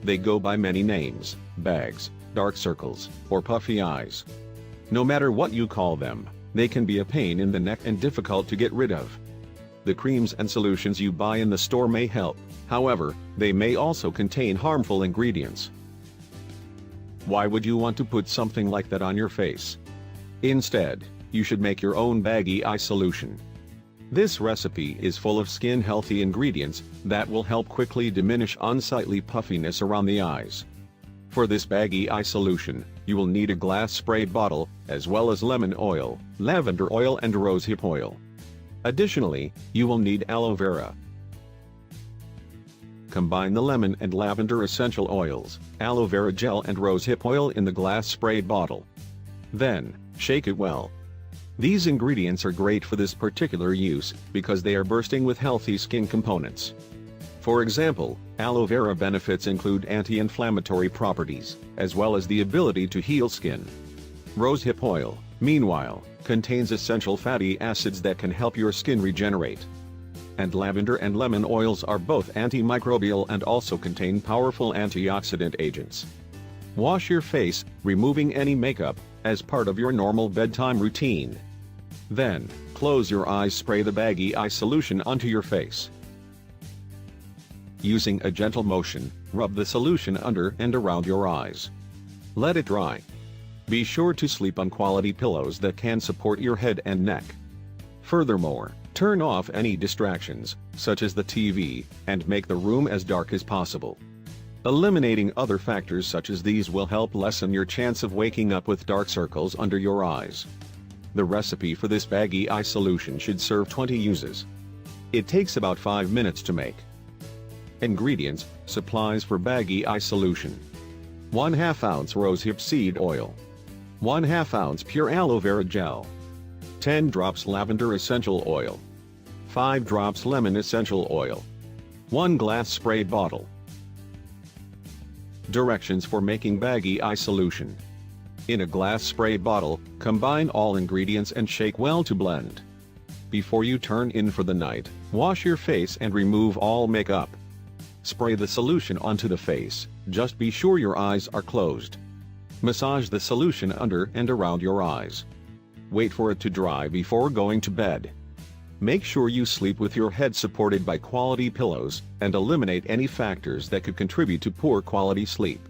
They go by many names: bags, dark circles, or puffy eyes. No matter what you call them, they can be a pain in the neck and difficult to get rid of. The creams and solutions you buy in the store may help, however, they may also contain harmful ingredients. Why would you want to put something like that on your face? Instead, you should make your own baggy eye solution. This recipe is full of skin-healthy ingredients that will help quickly diminish unsightly puffiness around the eyes. For this baggy eye solution, you will need a glass spray bottle, as well as lemon oil, lavender oil and rosehip oil. Additionally, you will need aloe vera. Combine the lemon and lavender essential oils, aloe vera gel and rosehip oil in the glass spray bottle. Then, shake it well. These ingredients are great for this particular use because they are bursting with healthy skin components. For example, aloe vera benefits include anti-inflammatory properties, as well as the ability to heal skin. Rosehip oil, meanwhile, contains essential fatty acids that can help your skin regenerate. And lavender and lemon oils are both antimicrobial and also contain powerful antioxidant agents. Wash your face, removing any makeup, as part of your normal bedtime routine. Then, close your eyes, spray the baggy eye solution onto your face. Using a gentle motion, rub the solution under and around your eyes. Let it dry. Be sure to sleep on quality pillows that can support your head and neck. Furthermore, turn off any distractions, such as the TV, and make the room as dark as possible. Eliminating other factors such as these will help lessen your chance of waking up with dark circles under your eyes. The recipe for this baggy eye solution should serve 20 uses. It takes about 5 minutes to make. Ingredients, supplies for baggy eye solution: 1/2 ounce rosehip seed oil, 1/2 ounce pure aloe vera gel, 10 drops lavender essential oil, 5 drops lemon essential oil, 1 glass spray bottle. Directions for making baggy eye solution: in a glass spray bottle, combine all ingredients and shake well to blend. Before you turn in for the night, wash your face and remove all makeup. Spray the solution onto the face, just be sure your eyes are closed. Massage the solution under and around your eyes. Wait for it to dry before going to bed. Make sure you sleep with your head supported by quality pillows, and eliminate any factors that could contribute to poor quality sleep.